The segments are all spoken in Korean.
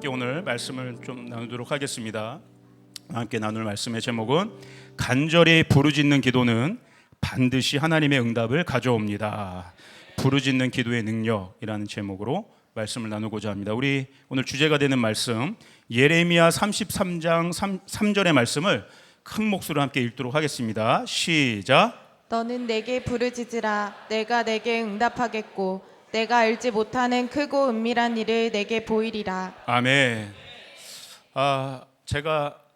함께 오늘 말씀을 좀 나누도록 하겠습니다. 함께 나눌 말씀의 제목은 간절히 부르짖는 기도는 반드시 하나님의 응답을 가져옵니다. 부르짖는 기도의 능력이라는 제목으로 말씀을 나누고자 합니다. 우리 오늘 주제가 되는 말씀 예레미야 33장 3절의 말씀을 큰 목소리로 함께 읽도록 하겠습니다. 시작. 너는 내게 부르짖으라. 내가 내게 응답하겠고 내가 알지 못하는 크고 은밀한 일을 내게 보이리라. 아멘.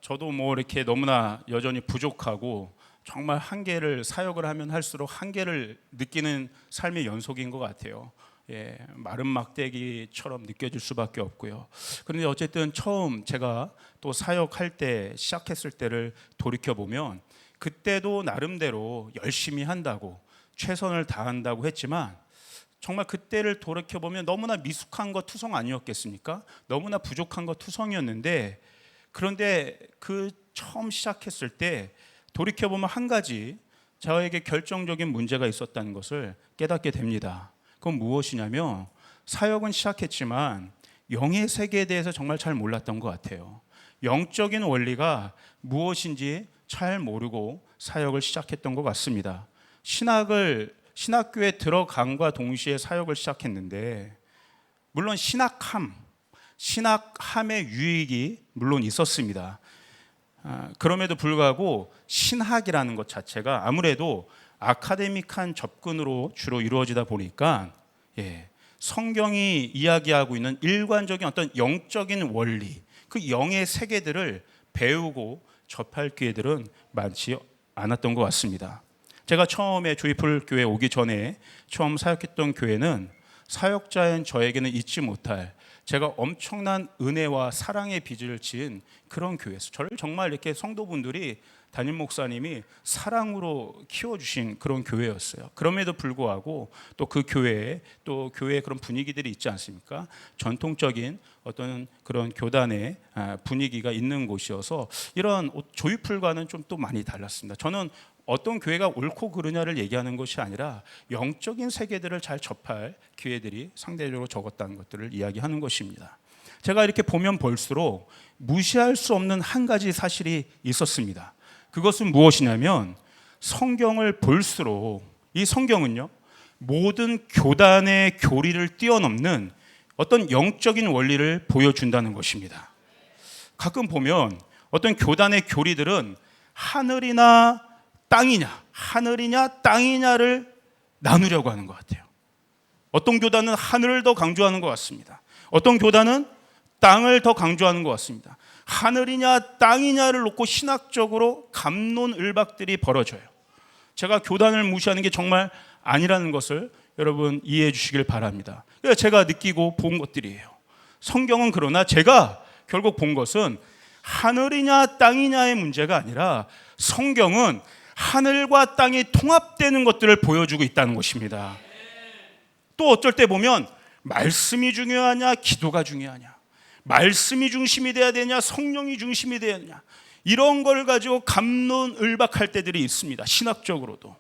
저도 이렇게 너무나 여전히 부족하고 정말 한계를 사역을 하면 할수록 한계를 느끼는 삶의 연속인 것 같아요. 마른 막대기처럼 느껴질 수밖에 없고요. 그런데 어쨌든 처음 제가 또 사역할 때 시작했을 때를 돌이켜 보면 그때도 나름대로 열심히 한다고 최선을 다한다고 했지만 정말 그때를 돌이켜 보면 너무나 미숙한 것 투성 아니었겠습니까? 너무나 부족한 것 투성이었는데 그런데 그 처음 시작했을 때 돌이켜 보면 한 가지 저에게 결정적인 문제가 있었다는 것을 깨닫게 됩니다. 그건 무엇이냐면 사역은 시작했지만 영의 세계에 대해서 정말 잘 몰랐던 것 같아요. 영적인 원리가 무엇인지 잘 모르고 사역을 시작했던 것 같습니다. 신학교에 들어간과 동시에 사역을 시작했는데 물론 신학함의 유익이 물론 있었습니다. 그럼에도 불구하고 신학이라는 것 자체가 아무래도 아카데믹한 접근으로 주로 이루어지다 보니까 성경이 이야기하고 있는 일관적인 어떤 영적인 원리, 그 영의 세계들을 배우고 접할 기회들은 많지 않았던 것 같습니다. 제가 처음에 조이풀 교회 오기 전에 처음 사역했던 교회는 사역자인 저에게는 잊지 못할 제가 엄청난 은혜와 사랑의 빚을 지은 그런 교회에서 저를 정말 이렇게 성도분들이 담임 목사님이 사랑으로 키워주신 그런 교회였어요. 그럼에도 불구하고 또 그 교회에 또 교회의 그런 분위기들이 있지 않습니까? 전통적인 어떤 그런 교단의 분위기가 있는 곳이어서 이런 조이풀과는 좀 또 많이 달랐습니다. 저는 어떤 교회가 옳고 그르냐를 얘기하는 것이 아니라 영적인 세계들을 잘 접할 기회들이 상대적으로 적었다는 것들을 이야기하는 것입니다. 제가 이렇게 보면 볼수록 무시할 수 없는 한 가지 사실이 있었습니다. 그것은 무엇이냐면 성경을 볼수록 이 성경은요 모든 교단의 교리를 뛰어넘는 어떤 영적인 원리를 보여준다는 것입니다. 가끔 보면 어떤 교단의 교리들은 하늘이냐 땅이냐를 나누려고 하는 것 같아요. 어떤 교단은 하늘을 더 강조하는 것 같습니다. 어떤 교단은 땅을 더 강조하는 것 같습니다. 하늘이냐 땅이냐를 놓고 신학적으로 갑론을박들이 벌어져요. 제가 교단을 무시하는 게 정말 아니라는 것을 여러분 이해해 주시길 바랍니다. 제가 느끼고 본 것들이에요. 성경은 그러나 제가 결국 본 것은 하늘이냐 땅이냐의 문제가 아니라 성경은 하늘과 땅이 통합되는 것들을 보여주고 있다는 것입니다. 또 어쩔 때 보면 말씀이 중요하냐 기도가 중요하냐, 말씀이 중심이 돼야 되냐 성령이 중심이 돼야 되냐, 이런 걸 가지고 갑론을박할 때들이 있습니다. 신학적으로도.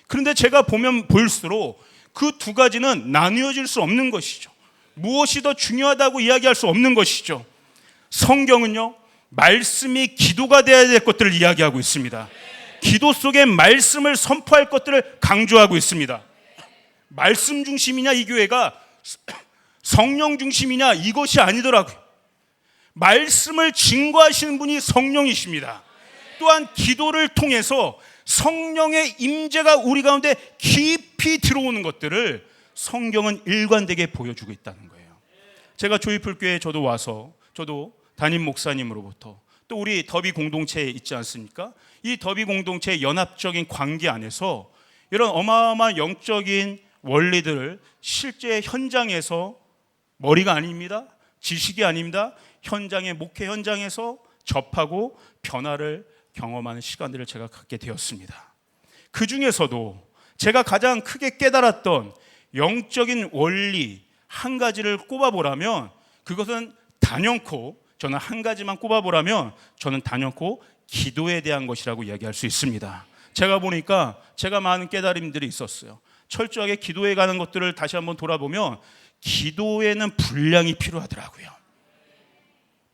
그런데 제가 보면 볼수록 그 두 가지는 나누어질 수 없는 것이죠. 무엇이 더 중요하다고 이야기할 수 없는 것이죠. 성경은요 말씀이 기도가 돼야 될 것들을 이야기하고 있습니다. 기도 속에 말씀을 선포할 것들을 강조하고 있습니다. 말씀 중심이냐 이 교회가 성령 중심이냐 이것이 아니더라고요. 말씀을 증거하시는 분이 성령이십니다. 또한 기도를 통해서 성령의 임재가 우리 가운데 깊이 들어오는 것들을 성경은 일관되게 보여주고 있다는 거예요. 제가 조이풀교회에 저도 와서 저도 담임 목사님으로부터 또 우리 더비 공동체에 있지 않습니까? 이 더비 공동체의 연합적인 관계 안에서 이런 어마어마한 영적인 원리들을 실제 현장에서 머리가 아닙니다. 지식이 아닙니다. 현장의 목회 현장에서 접하고 변화를 경험하는 시간들을 제가 갖게 되었습니다. 그 중에서도 제가 가장 크게 깨달았던 영적인 원리 한 가지를 꼽아보라면 그것은 단연코 저는 한 가지만 꼽아보라면 저는 단연코 기도에 대한 것이라고 이야기할 수 있습니다. 제가 보니까 제가 많은 깨달음들이 있었어요. 철저하게 기도에 가는 것들을 다시 한번 돌아보면 기도에는 분량이 필요하더라고요.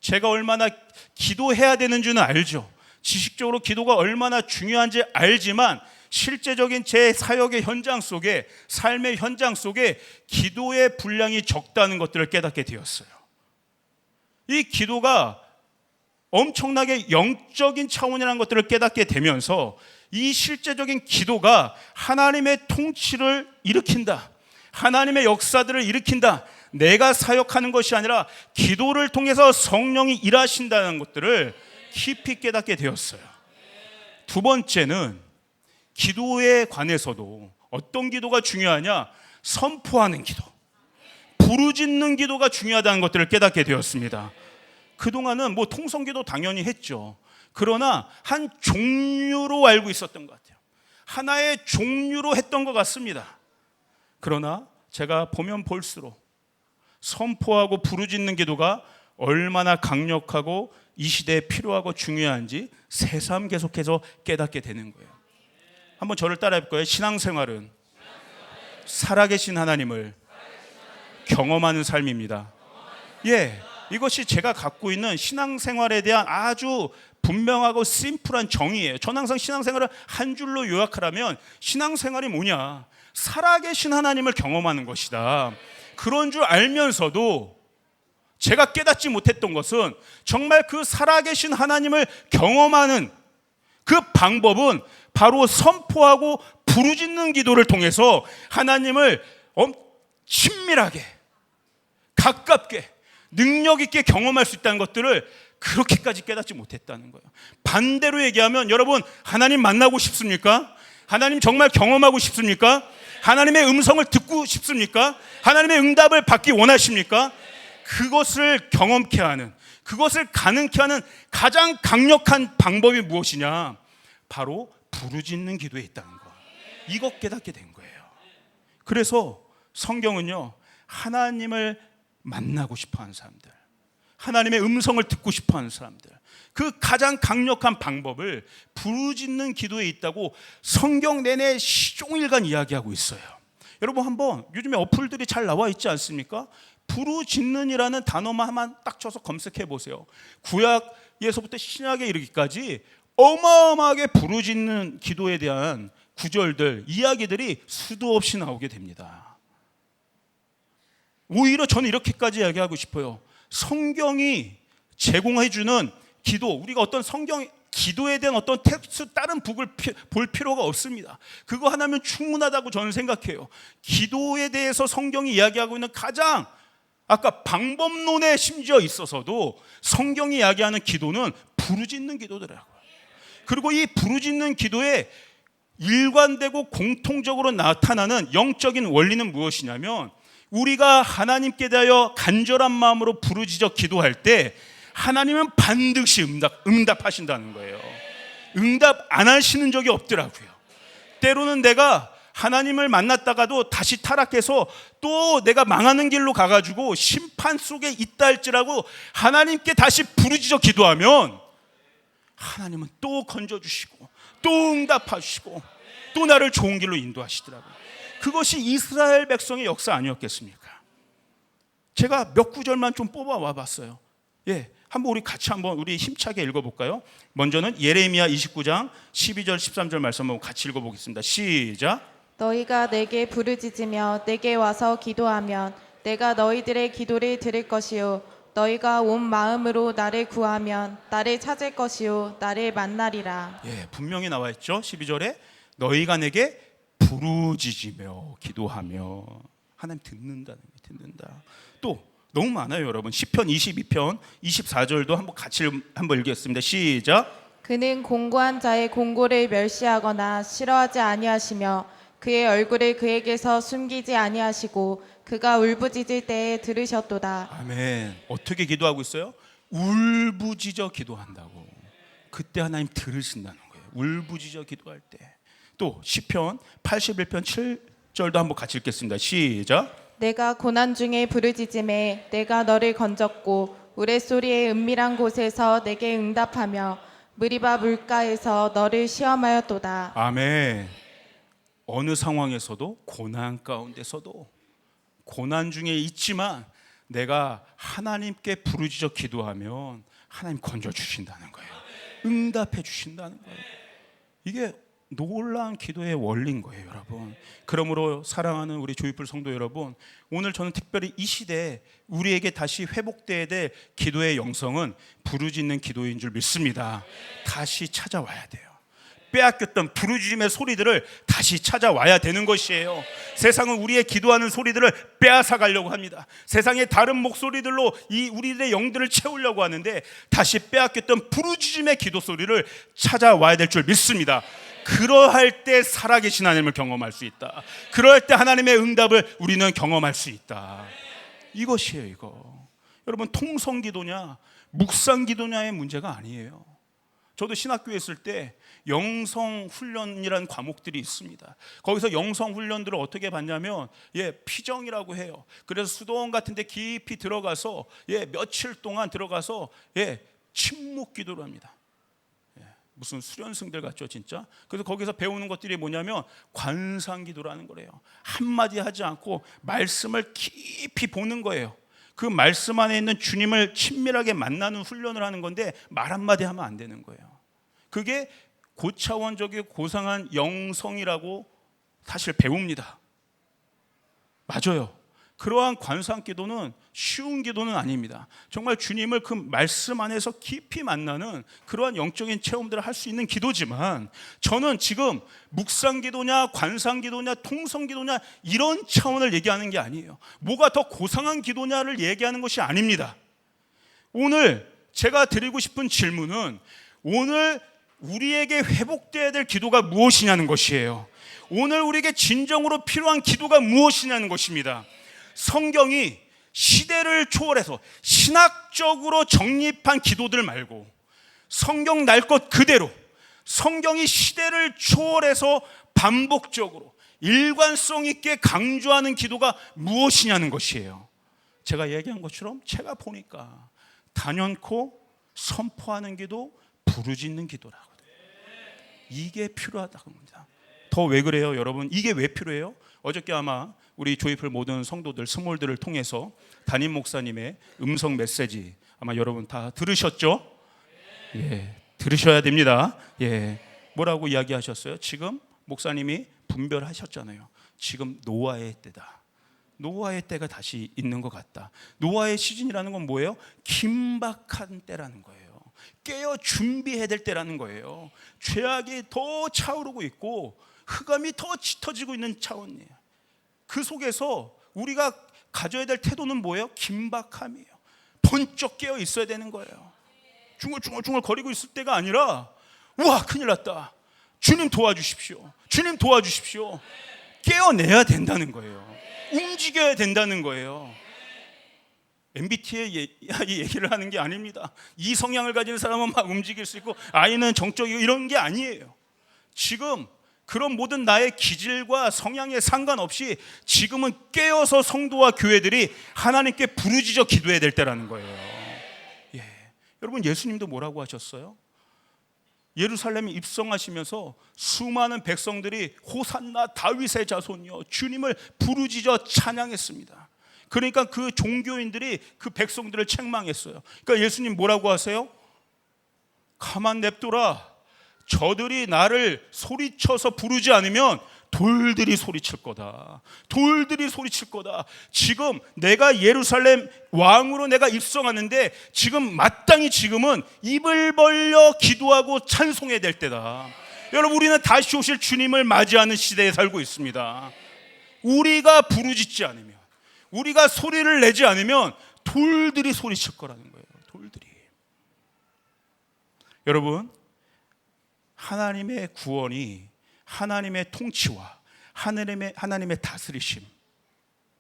제가 얼마나 기도해야 되는 줄은 알죠. 지식적으로 기도가 얼마나 중요한지 알지만 실제적인 제 사역의 현장 속에, 삶의 현장 속에 기도의 분량이 적다는 것들을 깨닫게 되었어요. 이 기도가 엄청나게 영적인 차원이라는 것들을 깨닫게 되면서 이 실제적인 기도가 하나님의 통치를 일으킨다, 하나님의 역사들을 일으킨다, 내가 사역하는 것이 아니라 기도를 통해서 성령이 일하신다는 것들을 깊이 깨닫게 되었어요. 두 번째는 기도에 관해서도 어떤 기도가 중요하냐? 선포하는 기도, 부르짖는 기도가 중요하다는 것들을 깨닫게 되었습니다. 그동안은 뭐 통성기도 당연히 했죠. 그러나 한 종류로 알고 있었던 것 같아요. 하나의 종류로 했던 것 같습니다. 그러나 제가 보면 볼수록 선포하고 부르짖는 기도가 얼마나 강력하고 이 시대에 필요하고 중요한지 새삼 계속해서 깨닫게 되는 거예요. 한번 저를 따라해 볼까요? 신앙생활은 살아계신 하나님을 경험하는 삶입니다. 예, 이것이 제가 갖고 있는 신앙생활에 대한 아주 분명하고 심플한 정의예요. 저는 항상 신앙생활을 한 줄로 요약하라면 신앙생활이 뭐냐? 살아계신 하나님을 경험하는 것이다. 그런 줄 알면서도 제가 깨닫지 못했던 것은 정말 그 살아계신 하나님을 경험하는 그 방법은 바로 선포하고 부르짖는 기도를 통해서 하나님을 친밀하게, 가깝게, 능력 있게 경험할 수 있다는 것들을 그렇게까지 깨닫지 못했다는 거예요. 반대로 얘기하면 여러분, 하나님 만나고 싶습니까? 하나님 정말 경험하고 싶습니까? 하나님의 음성을 듣고 싶습니까? 하나님의 응답을 받기 원하십니까? 그것을 경험케 하는, 그것을 가능케 하는 가장 강력한 방법이 무엇이냐? 바로 부르짖는 기도에 있다는 거. 이것 깨닫게 된 거예요. 그래서 성경은요, 하나님을 만나고 싶어하는 사람들, 하나님의 음성을 듣고 싶어하는 사람들, 그 가장 강력한 방법을 부르짖는 기도에 있다고 성경 내내 시종일관 이야기하고 있어요. 여러분, 한번 요즘에 어플들이 잘 나와 있지 않습니까? 부르짖는이라는 단어만 딱 쳐서 검색해 보세요. 구약에서부터 신약에 이르기까지 어마어마하게 부르짖는 기도에 대한 구절들, 이야기들이 수도 없이 나오게 됩니다. 오히려 저는 이렇게까지 이야기하고 싶어요. 성경이 제공해주는 기도, 우리가 어떤 성경 기도에 대한 어떤 텍스트 다른 북을 볼 필요가 없습니다. 그거 하나면 충분하다고 저는 생각해요. 기도에 대해서 성경이 이야기하고 있는 가장 아까 방법론에 심지어 있어서도 성경이 이야기하는 기도는 부르짖는 기도더라고요. 그리고 이 부르짖는 기도에 일관되고 공통적으로 나타나는 영적인 원리는 무엇이냐면, 우리가 하나님께 대하여 간절한 마음으로 부르짖어 기도할 때 하나님은 반드시 응답하신다는 거예요. 응답 안 하시는 적이 없더라고요. 때로는 내가 하나님을 만났다가도 다시 타락해서 또 내가 망하는 길로 가가지고 심판 속에 있다 할지라고 하나님께 다시 부르짖어 기도하면 하나님은 또 건져주시고 또 응답하시고 또 나를 좋은 길로 인도하시더라고요. 그것이 이스라엘 백성의 역사 아니었겠습니까? 제가 몇 구절만 좀 뽑아와 봤어요. 예, 한번 우리 같이 한번 우리 힘차게 읽어볼까요? 먼저는 예레미야 29장 12절 13절 말씀 한번 같이 읽어보겠습니다. 시작. 너희가 내게 부르짖으며 내게 와서 기도하면 내가 너희들의 기도를 들을 것이요 너희가 온 마음으로 나를 구하면 나를 찾을 것이요 나를 만나리라. 예, 분명히 나와 있죠. 12절에 너희가 내게 부르짖으며 기도하며, 하나님 듣는다는 게 듣는다. 또 너무 많아요, 여러분. 시편 22편 24절도 한번 같이 한번 읽겠습니다. 시작. 그는 공고한 자의 공고를 멸시하거나 싫어하지 아니하시며 그의 얼굴을 그에게서 숨기지 아니하시고 그가 울부짖을 때에 들으셨도다. 아멘. 어떻게 기도하고 있어요? 울부짖어 기도한다고. 그때 하나님 들으신다는 거예요. 울부짖어 기도할 때. 또 시편 81편 7절도 한번 같이 읽겠습니다. 시작. 내가 고난 중에 부르짖음에 내가 너를 건졌고 우레소리의 은밀한 곳에서 내게 응답하며 무리바 물가에서 너를 시험하였도다. 아멘. 어느 상황에서도, 고난 가운데서도, 고난 중에 있지만 내가 하나님께 부르짖어 기도하면 하나님 건져주신다는 거예요. 응답해 주신다는 거예요. 이게 놀라운 기도의 원리인 거예요, 여러분. 그러므로 사랑하는 우리 조이풀 성도 여러분, 오늘 저는 특별히 이 시대에 우리에게 다시 회복돼야 될 기도의 영성은 부르짖는 기도인 줄 믿습니다. 다시 찾아와야 돼요. 빼앗겼던 부르짖음의 소리들을 다시 찾아와야 되는 것이에요. 세상은 우리의 기도하는 소리들을 빼앗아 가려고 합니다. 세상의 다른 목소리들로 이 우리들의 영들을 채우려고 하는데 다시 빼앗겼던 부르짖음의 기도 소리를 찾아와야 될 줄 믿습니다. 그러할 때 살아계신 하나님을 경험할 수 있다. 그럴 때 하나님의 응답을 우리는 경험할 수 있다. 이것이에요, 이거. 여러분, 통성기도냐 묵상기도냐의 문제가 아니에요. 저도 신학교에 있을 때 영성훈련이라는 과목들이 있습니다. 거기서 영성훈련들을 어떻게 받냐면 피정이라고 해요. 그래서 수도원 같은 데 깊이 들어가서 며칠 동안 들어가서 침묵기도를 합니다. 무슨 수련승들 같죠, 진짜. 그래서 거기서 배우는 것들이 뭐냐면 관상기도라는 거래요. 한마디 하지 않고 말씀을 깊이 보는 거예요. 그 말씀 안에 있는 주님을 친밀하게 만나는 훈련을 하는 건데 말 한마디 하면 안 되는 거예요. 그게 고차원적이고 고상한 영성이라고 사실 배웁니다. 맞아요. 그러한 관상 기도는 쉬운 기도는 아닙니다. 정말 주님을 그 말씀 안에서 깊이 만나는 그러한 영적인 체험들을 할 수 있는 기도지만, 저는 지금 묵상 기도냐 관상 기도냐 통성 기도냐 이런 차원을 얘기하는 게 아니에요. 뭐가 더 고상한 기도냐를 얘기하는 것이 아닙니다. 오늘 제가 드리고 싶은 질문은 오늘 우리에게 회복돼야 될 기도가 무엇이냐는 것이에요. 오늘 우리에게 진정으로 필요한 기도가 무엇이냐는 것입니다. 성경이 시대를 초월해서 신학적으로 정립한 기도들 말고 성경 날 것 그대로 성경이 시대를 초월해서 반복적으로 일관성 있게 강조하는 기도가 무엇이냐는 것이에요. 제가 얘기한 것처럼 제가 보니까 단연코 선포하는 기도, 부르짖는 기도라고. 이게 필요하다고 합니다. 더 왜 그래요, 여러분? 이게 왜 필요해요? 어저께 아마 우리 조이풀 모든 성도들 스몰들을 통해서 담임 목사님의 음성 메시지 아마 여러분 다 들으셨죠? 들으셔야 됩니다. 뭐라고 이야기하셨어요? 지금 목사님이 분별하셨잖아요. 지금 노아의 때다. 노아의 때가 다시 있는 것 같다. 노아의 시즌이라는 건 뭐예요? 긴박한 때라는 거예요. 깨어 준비해야 될 때라는 거예요. 죄악이 더 차오르고 있고 흑암이 더 짙어지고 있는 차원이에요. 그 속에서 우리가 가져야 될 태도는 뭐예요? 긴박함이에요. 번쩍 깨어 있어야 되는 거예요. 중얼중얼 거리고 있을 때가 아니라 우와 큰일 났다. 주님 도와주십시오. 주님 도와주십시오. 깨어내야 된다는 거예요. 움직여야 된다는 거예요. MBTI 얘기를 하는 게 아닙니다. 이 성향을 가진 사람은 막 움직일 수 있고 아이는 정적이고 이런 게 아니에요. 지금 그런 모든 나의 기질과 성향에 상관없이 지금은 깨어서 성도와 교회들이 하나님께 부르짖어 기도해야 될 때라는 거예요. 여러분, 예수님도 뭐라고 하셨어요? 예루살렘에 입성하시면서 수많은 백성들이 호산나 다윗의 자손이여 주님을 부르짖어 찬양했습니다. 그러니까 그 종교인들이 그 백성들을 책망했어요. 그러니까 예수님 뭐라고 하세요? 가만 냅둬라. 저들이 나를 소리쳐서 부르지 않으면 돌들이 소리칠 거다. 돌들이 소리칠 거다. 지금 내가 예루살렘 왕으로 내가 입성하는데 지금 마땅히 지금은 입을 벌려 기도하고 찬송해야 될 때다. 여러분, 우리는 다시 오실 주님을 맞이하는 시대에 살고 있습니다. 우리가 부르짖지 않으면, 우리가 소리를 내지 않으면 돌들이 소리칠 거라는 거예요. 돌들이. 여러분, 하나님의 구원이 하나님의 통치와 하나님의 다스리심,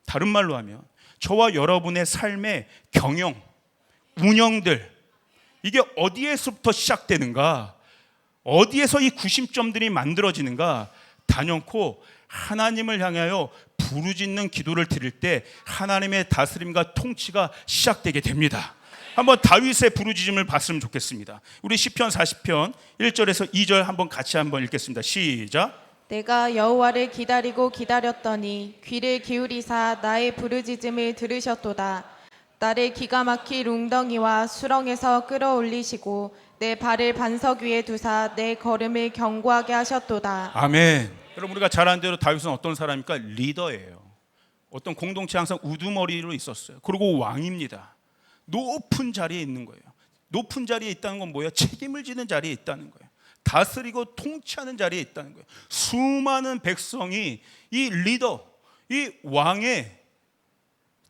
다른 말로 하면 저와 여러분의 삶의 경영, 운영들, 이게 어디에서부터 시작되는가, 어디에서 이 구심점들이 만들어지는가, 단연코 하나님을 향하여 부르짖는 기도를 드릴 때 하나님의 다스림과 통치가 시작되게 됩니다. 한번 다윗의 부르짖음을 봤으면 좋겠습니다. 우리 시편 40편 1절에서 2절 한번 같이 한번 읽겠습니다. 시작. 내가 여호와를 기다리고 기다렸더니 귀를 기울이사 나의 부르짖음을 들으셨도다. 나를 기가 막힐 웅덩이와 수렁에서 끌어올리시고 내 발을 반석 위에 두사 내 걸음을 견고하게 하셨도다. 아멘. 여러분, 우리가 잘 아는 대로 다윗은 어떤 사람입니까? 리더예요. 어떤 공동체 항상 우두머리로 있었어요. 그리고 왕입니다. 높은 자리에 있는 거예요. 높은 자리에 있다는 건 뭐예요? 책임을 지는 자리에 있다는 거예요. 다스리고 통치하는 자리에 있다는 거예요. 수많은 백성이 이 리더, 이 왕의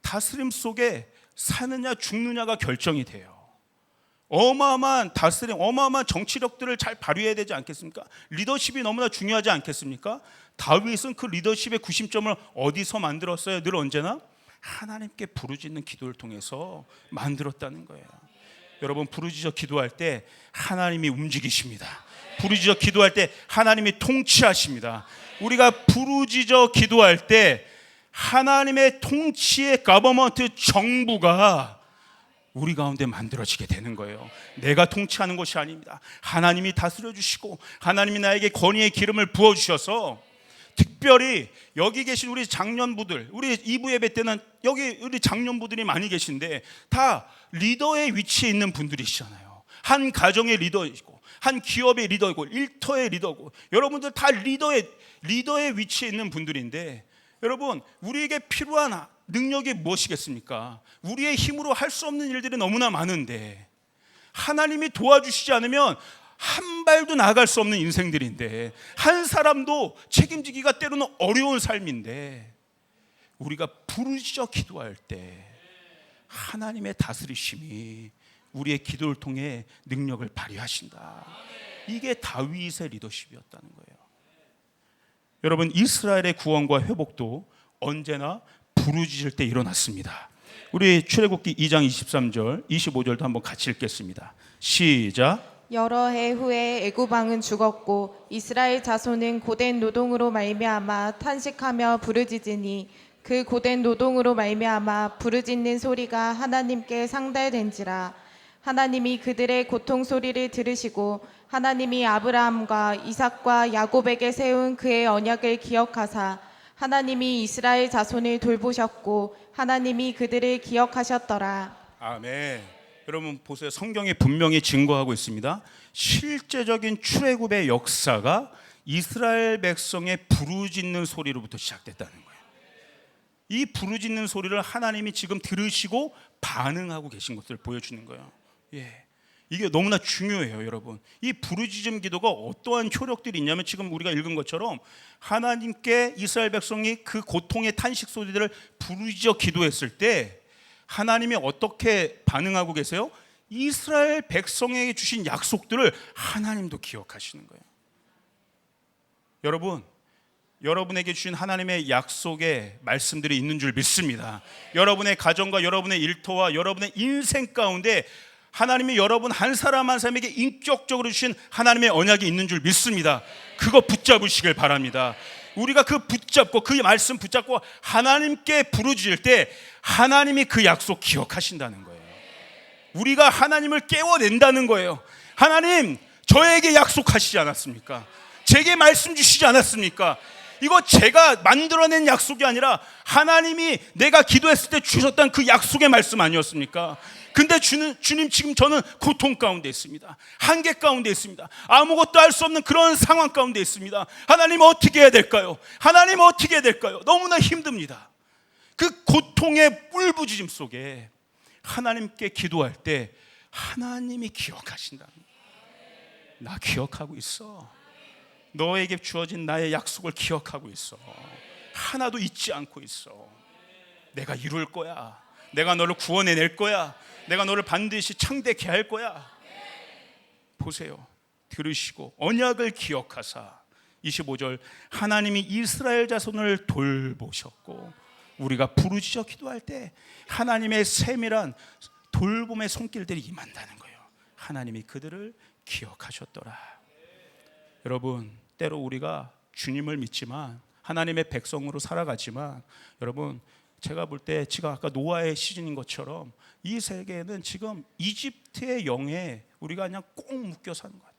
다스림 속에 사느냐 죽느냐가 결정이 돼요. 어마어마한 다스림, 어마어마한 정치력들을 잘 발휘해야 되지 않겠습니까? 리더십이 너무나 중요하지 않겠습니까? 다윗은 그 리더십의 구심점을 어디서 만들었어요? 늘 언제나 하나님께 부르짖는 기도를 통해서 만들었다는 거예요. 여러분, 부르짖어 기도할 때 하나님이 움직이십니다. 부르짖어 기도할 때 하나님이 통치하십니다. 우리가 부르짖어 기도할 때 하나님의 통치의 가버먼트, 정부가 우리 가운데 만들어지게 되는 거예요. 내가 통치하는 것이 아닙니다. 하나님이 다스려 주시고 하나님이 나에게 권위의 기름을 부어 주셔서, 특별히 여기 계신 우리 장년부들, 우리 2부 예배 때는 여기 우리 장년부들이 많이 계신데 다 리더의 위치에 있는 분들이시잖아요. 한 가정의 리더이고 한 기업의 리더이고 일터의 리더고, 여러분들 다 리더의 위치에 있는 분들인데, 여러분, 우리에게 필요한 능력이 무엇이겠습니까? 우리의 힘으로 할 수 없는 일들이 너무나 많은데 하나님이 도와주시지 않으면 한 발도 나아갈 수 없는 인생들인데, 한 사람도 책임지기가 때로는 어려운 삶인데, 우리가 부르짖어 기도할 때 하나님의 다스리심이 우리의 기도를 통해 능력을 발휘하신다. 이게 다윗의 리더십이었다는 거예요. 여러분, 이스라엘의 구원과 회복도 언제나 부르짖을 때 일어났습니다. 우리 출애굽기 2장 23절 25절도 한번 같이 읽겠습니다. 시작. 여러 해 후에 애굽 왕은 죽었고 이스라엘 자손은 고된 노동으로 말미암아 탄식하며 부르짖으니 그 고된 노동으로 말미암아 부르짖는 소리가 하나님께 상달된지라. 하나님이 그들의 고통 소리를 들으시고 하나님이 아브라함과 이삭과 야곱에게 세운 그의 언약을 기억하사 하나님이 이스라엘 자손을 돌보셨고 하나님이 그들을 기억하셨더라. 아멘. 여러분 보세요. 성경이 분명히 증거하고 있습니다. 실제적인 출애굽의 역사가 이스라엘 백성의 부르짖는 소리로부터 시작됐다는 거예요. 이 부르짖는 소리를 하나님이 지금 들으시고 반응하고 계신 것을 보여주는 거예요. 이게 너무나 중요해요, 여러분. 이 부르짖음 기도가 어떠한 효력들이 있냐면, 지금 우리가 읽은 것처럼 하나님께 이스라엘 백성이 그 고통의 탄식 소리들을 부르짖어 기도했을 때 하나님이 어떻게 반응하고 계세요? 이스라엘 백성에게 주신 약속들을 하나님도 기억하시는 거예요. 여러분, 여러분에게 주신 하나님의 약속의 말씀들이 있는 줄 믿습니다. 여러분의 가정과 여러분의 일터와 여러분의 인생 가운데 하나님이 여러분 한 사람 한 사람에게 인격적으로 주신 하나님의 언약이 있는 줄 믿습니다. 그거 붙잡으시길 바랍니다. 우리가 그 붙잡고 그 말씀 붙잡고 하나님께 부르짖을 때 하나님이 그 약속 기억하신다는 거예요. 우리가 하나님을 깨워낸다는 거예요. 하나님, 저에게 약속하시지 않았습니까? 제게 말씀 주시지 않았습니까? 이거 제가 만들어낸 약속이 아니라 하나님이 내가 기도했을 때 주셨던 그 약속의 말씀 아니었습니까? 근데 주님, 지금 저는 고통 가운데 있습니다. 한계 가운데 있습니다. 아무것도 할 수 없는 그런 상황 가운데 있습니다. 하나님, 어떻게 해야 될까요? 하나님, 어떻게 해야 될까요? 너무나 힘듭니다. 그 고통의 뿔부짖음 속에 하나님께 기도할 때 하나님이 기억하신다. 나 기억하고 있어. 너에게 주어진 나의 약속을 기억하고 있어. 하나도 잊지 않고 있어. 내가 이룰 거야. 내가 너를 구원해낼 거야. 내가 너를 반드시 창대케 할 거야. 보세요. 들으시고 언약을 기억하사 25절 하나님이 이스라엘 자손을 돌보셨고, 우리가 부르짖어 기도할 때 하나님의 세밀한 돌봄의 손길들이 임한다는 거예요. 하나님이 그들을 기억하셨더라. 여러분, 때로 우리가 주님을 믿지만 하나님의 백성으로 살아가지만, 여러분, 제가 볼 때 지금 아까 노아의 시즌인 것처럼 이 세계는 지금 이집트의 영에 우리가 그냥 꼭 묶여 사는 것 같아요.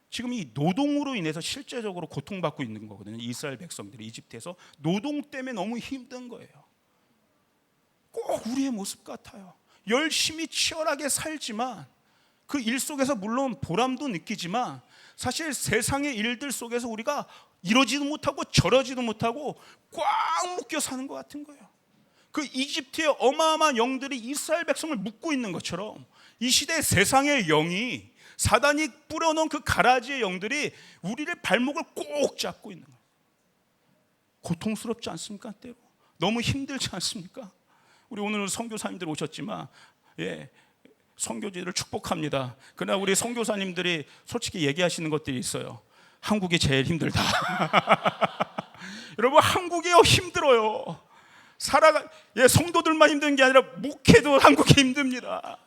지금 이 노동으로 인해서 실제적으로 고통받고 있는 거거든요. 이스라엘 백성들이 이집트에서 노동 때문에 너무 힘든 거예요. 꼭 우리의 모습 같아요. 열심히 치열하게 살지만 그 일 속에서 물론 보람도 느끼지만 사실 세상의 일들 속에서 우리가 이러지도 못하고 저러지도 못하고 꽉 묶여 사는 것 같은 거예요. 그 이집트의 어마어마한 영들이 이스라엘 백성을 묶고 있는 것처럼 이 시대 세상의 영이, 사단이 뿌려놓은 그 가라지의 영들이 우리를 발목을 꼭 잡고 있는 거예요. 고통스럽지 않습니까? 때로 너무 힘들지 않습니까? 우리 오늘 선교사님들 오셨지만 선교지를 축복합니다. 그러나 우리 선교사님들이 솔직히 얘기하시는 것들이 있어요. 한국이 제일 힘들다. 여러분, 한국이 힘들어요. 성도들만 힘든 게 아니라 목회도 한국이 힘듭니다.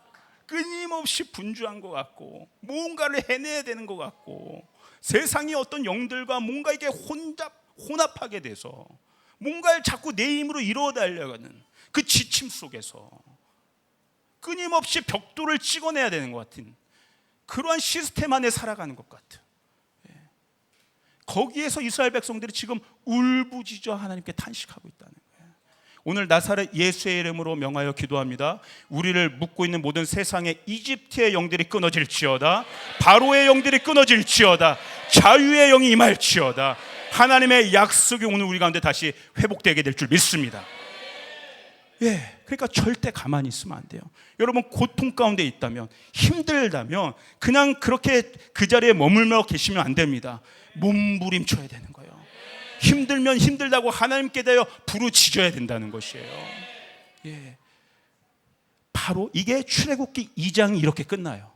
끊임없이 분주한 것 같고 뭔가를 해내야 되는 것 같고 세상의 어떤 영들과 뭔가 이게 혼합하게 돼서 뭔가를 자꾸 내 힘으로 이루어달려가는 그 지침 속에서 끊임없이 벽돌을 찍어내야 되는 것 같은 그러한 시스템 안에 살아가는 것 같은, 거기에서 이스라엘 백성들이 지금 울부짖어 하나님께 탄식하고 있다는 거예요. 오늘 나사렛 예수의 이름으로 명하여 기도합니다. 우리를 묶고 있는 모든 세상의 이집트의 영들이 끊어질지어다. 바로의 영들이 끊어질지어다. 자유의 영이 임할지어다. 하나님의 약속이 오늘 우리 가운데 다시 회복되게 될 줄 믿습니다. 그러니까 절대 가만히 있으면 안 돼요. 여러분, 고통 가운데 있다면, 힘들다면 그냥 그렇게 그 자리에 머물러 계시면 안 됩니다. 몸부림쳐야 되는 거예요. 힘들면 힘들다고 하나님께 대하여 부르짖어야 된다는 것이에요. 바로 이게 출애굽기 2장이 이렇게 끝나요.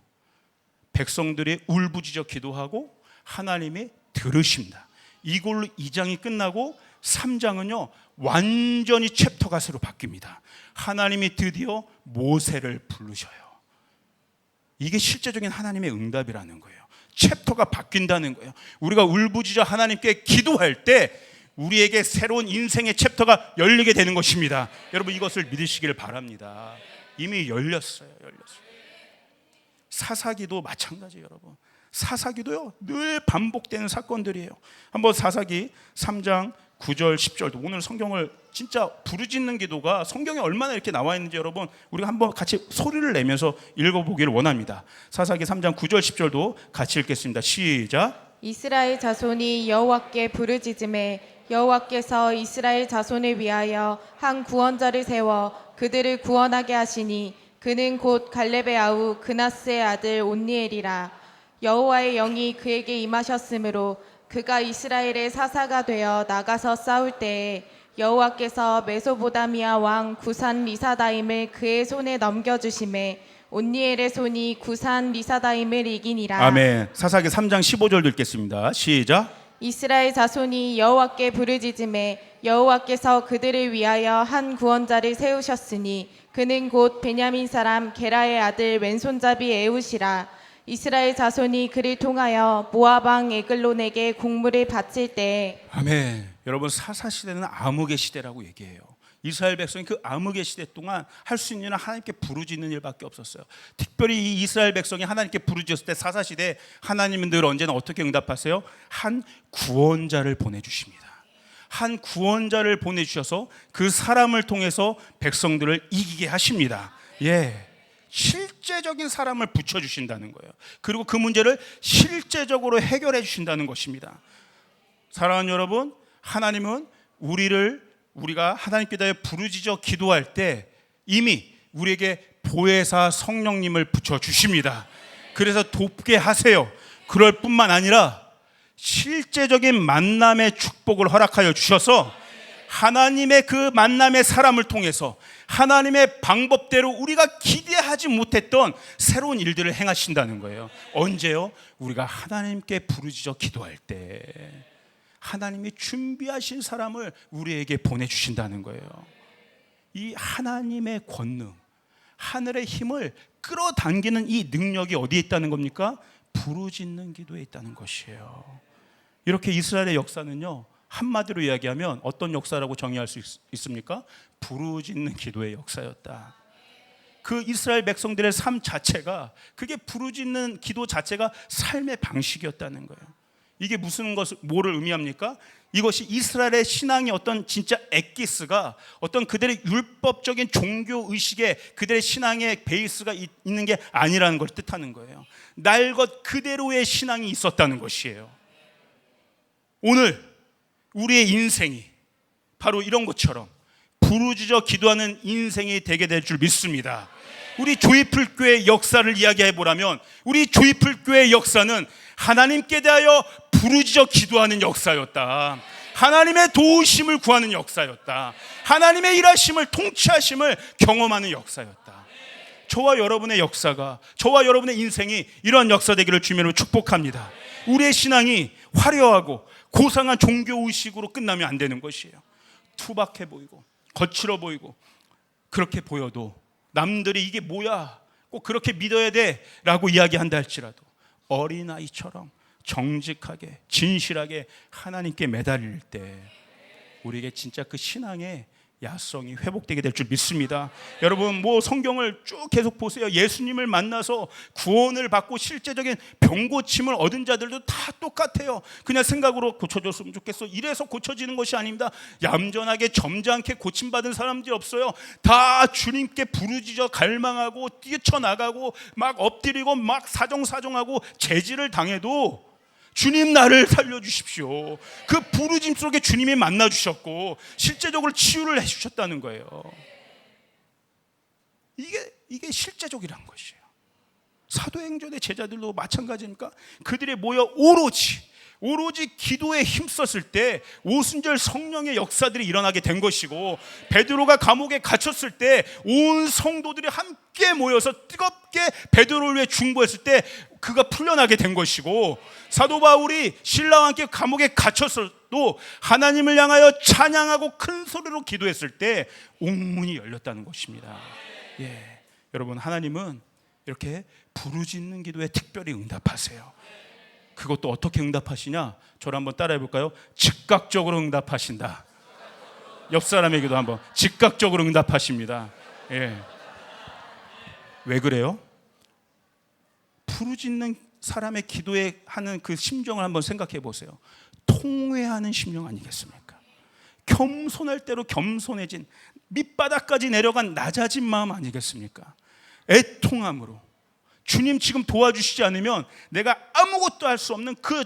백성들이 울부짖어 기도하고 하나님이 들으십니다. 이걸로 2장이 끝나고 3장은요 완전히 챕터가 새로 바뀝니다. 하나님이 드디어 모세를 부르셔요. 이게 실제적인 하나님의 응답이라는 거예요. 챕터가 바뀐다는 거예요. 우리가 울부짖어 하나님께 기도할 때 우리에게 새로운 인생의 챕터가 열리게 되는 것입니다. 여러분, 이것을 믿으시길 바랍니다. 이미 열렸어요. 사사기도 마찬가지예요. 여러분, 사사기도요 늘 반복되는 사건들이에요. 한번 사사기 3장 9절 10절도, 오늘 성경을 진짜 부르짖는 기도가 성경에 얼마나 이렇게 나와 있는지 여러분 우리가 한번 같이 소리를 내면서 읽어보기를 원합니다. 사사기 3장 9절 10절도 같이 읽겠습니다. 시작. 이스라엘 자손이 여호와께 부르짖음에 여호와께서 이스라엘 자손을 위하여 한 구원자를 세워 그들을 구원하게 하시니 그는 곧 갈렙의 아우 그나스의 아들 온니엘이라. 여호와의 영이 그에게 임하셨으므로 그가 이스라엘의 사사가 되어 나가서 싸울 때에 여호와께서 메소보다미아 왕 구산 리사다임을 그의 손에 넘겨주심에 온니엘의 손이 구산 리사다임을 이기니라. 아멘. 사사기 3장 15절도 읽겠습니다. 시작. 이스라엘 자손이 여호와께 부르짖음에 여호와께서 그들을 위하여 한 구원자를 세우셨으니 그는 곧 베냐민 사람 게라의 아들 왼손잡이 에웃이라. 이스라엘 자손이 그를 통하여 모압 왕 에글론에게 곡물을 바칠 때. 아멘. 여러분, 사사시대는 암흑의 시대라고 얘기해요. 이스라엘 백성이 그 암흑의 시대 동안 할 수 있는 일은 하나님께 부르짖는 일밖에 없었어요. 특별히 이 이스라엘 백성이 하나님께 부르짖었을 때 사사시대 하나님은 늘 언제나 어떻게 응답하세요? 한 구원자를 보내주십니다. 한 구원자를 보내주셔서 그 사람을 통해서 백성들을 이기게 하십니다. 실제적인 사람을 붙여주신다는 거예요. 그리고 그 문제를 실제적으로 해결해 주신다는 것입니다. 사랑하는 여러분, 하나님은 우리가 하나님께 대해 부르짖어 기도할 때 이미 우리에게 보혜사 성령님을 붙여주십니다. 그래서 돕게 하세요. 그럴 뿐만 아니라 실제적인 만남의 축복을 허락하여 주셔서 하나님의 그 만남의 사람을 통해서 하나님의 방법대로 우리가 기대하지 못했던 새로운 일들을 행하신다는 거예요. 언제요? 우리가 하나님께 부르짖어 기도할 때 하나님이 준비하신 사람을 우리에게 보내주신다는 거예요. 이 하나님의 권능, 하늘의 힘을 끌어당기는 이 능력이 어디에 있다는 겁니까? 부르짖는 기도에 있다는 것이에요. 이렇게 이스라엘의 역사는요, 한마디로 이야기하면 어떤 역사라고 정의할 수 있습니까? 부르짖는 기도의 역사였다. 그 이스라엘 백성들의 삶 자체가, 그게 부르짖는 기도 자체가 삶의 방식이었다는 거예요. 이게 뭐를 의미합니까? 이것이 이스라엘의 신앙의 어떤 진짜 엑기스가 어떤 그들의 율법적인 종교 의식에 그들의 신앙의 베이스가 있는 게 아니라는 걸 뜻하는 거예요. 날 것 그대로의 신앙이 있었다는 것이에요. 오늘 우리의 인생이 바로 이런 것처럼 부르짖어 기도하는 인생이 되게 될 줄 믿습니다. 우리 조이풀교회 역사를 이야기해 보라면 우리 조이풀교회 역사는 하나님께 대하여 부르짖어 기도하는 역사였다. 하나님의 도우심을 구하는 역사였다. 하나님의 일하심을, 통치하심을 경험하는 역사였다. 저와 여러분의 역사가, 저와 여러분의 인생이 이러한 역사 되기를 주님으로 축복합니다. 우리의 신앙이 화려하고 고상한 종교의식으로 끝나면 안 되는 것이에요. 투박해 보이고 거칠어 보이고 그렇게 보여도 남들이 이게 뭐야, 꼭 그렇게 믿어야 돼 라고 이야기한다 할지라도 어린아이처럼 정직하게 진실하게 하나님께 매달릴 때 우리에게 진짜 그 신앙의 야성이 회복되게 될 줄 믿습니다. 여러분 성경을 쭉 계속 보세요. 예수님을 만나서 구원을 받고 실제적인 병고침을 얻은 자들도 다 똑같아요. 그냥 생각으로 고쳐줬으면 좋겠어, 이래서 고쳐지는 것이 아닙니다. 얌전하게 점잖게 고침받은 사람들이 없어요. 다 주님께 부르짖어 갈망하고 뛰쳐나가고 막 엎드리고 막 사정사정하고 제지를 당해도 주님 나를 살려주십시오, 그 부르짐 속에 주님이 만나주셨고 실제적으로 치유를 해주셨다는 거예요. 이게 실제적이란 것이에요. 사도행전의 제자들도 마찬가지니까 그들이 모여 오로지 기도에 힘썼을 때 오순절 성령의 역사들이 일어나게 된 것이고, 베드로가 감옥에 갇혔을 때 온 성도들이 함께 모여서 뜨겁게 베드로를 위해 중보했을 때 그가 풀려나게 된 것이고, 사도 바울이 신라와 함께 감옥에 갇혔어도 하나님을 향하여 찬양하고 큰 소리로 기도했을 때 옥문이 열렸다는 것입니다. 여러분, 하나님은 이렇게 부르짖는 기도에 특별히 응답하세요. 그것도 어떻게 응답하시냐? 저를 한번 따라해 볼까요? 즉각적으로 응답하신다. 옆 사람에게도 한번 즉각적으로 응답하십니다. 왜 그래요? 부르짖는 사람의 기도에 하는 그 심정을 한번 생각해 보세요. 통회하는 심령 아니겠습니까? 겸손할 대로 겸손해진, 밑바닥까지 내려간 낮아진 마음 아니겠습니까? 애통함으로 주님 지금 도와주시지 않으면 내가 아무것도 할 수 없는 그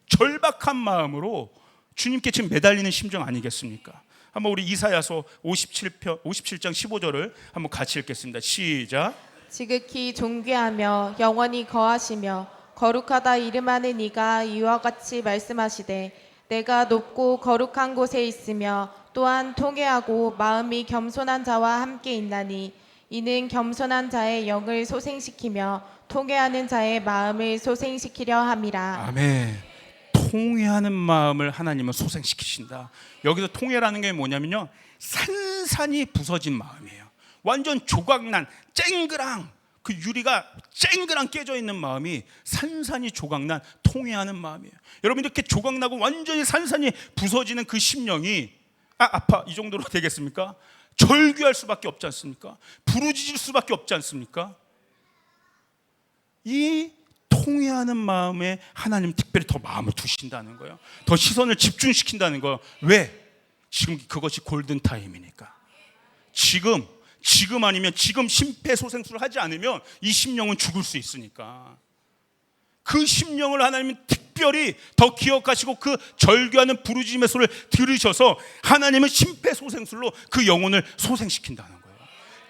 절박한 마음으로 주님께 지금 매달리는 심정 아니겠습니까? 한번 우리 이사야서 57장 15절을 한번 같이 읽겠습니다. 시작. 지극히 존귀하며 영원히 거하시며 거룩하다 이름하는 이가 이와 같이 말씀하시되, 내가 높고 거룩한 곳에 있으며 또한 통회하고 마음이 겸손한 자와 함께 있나니, 이는 겸손한 자의 영을 소생시키며 통회하는 자의 마음을 소생시키려 함이라. 아멘. 통회하는 마음을 하나님은 소생시키신다. 여기서 통회라는 게 뭐냐면요, 산산이 부서진 마음이에요. 완전 조각난 쨍그랑, 그 유리가 쨍그랑 깨져 있는 마음이 산산이 조각난 통회하는 마음이에요. 여러분, 이렇게 조각나고 완전히 산산이 부서지는 그 심령이 아파, 이 정도로 되겠습니까? 절규할 수밖에 없지 않습니까? 부르짖을 수밖에 없지 않습니까? 이 통회하는 마음에 하나님 특별히 더 마음을 두신다는 거예요. 더 시선을 집중시킨다는 거예요. 왜? 지금 그것이 골든타임이니까. 지금 아니면 지금 심폐소생술을 하지 않으면 이 심령은 죽을 수 있으니까. 그 심령을 하나님은 특별히 더 기억하시고 그 절규하는 부르짖음의 소리를 들으셔서 하나님은 심폐소생술로 그 영혼을 소생시킨다는 거예요.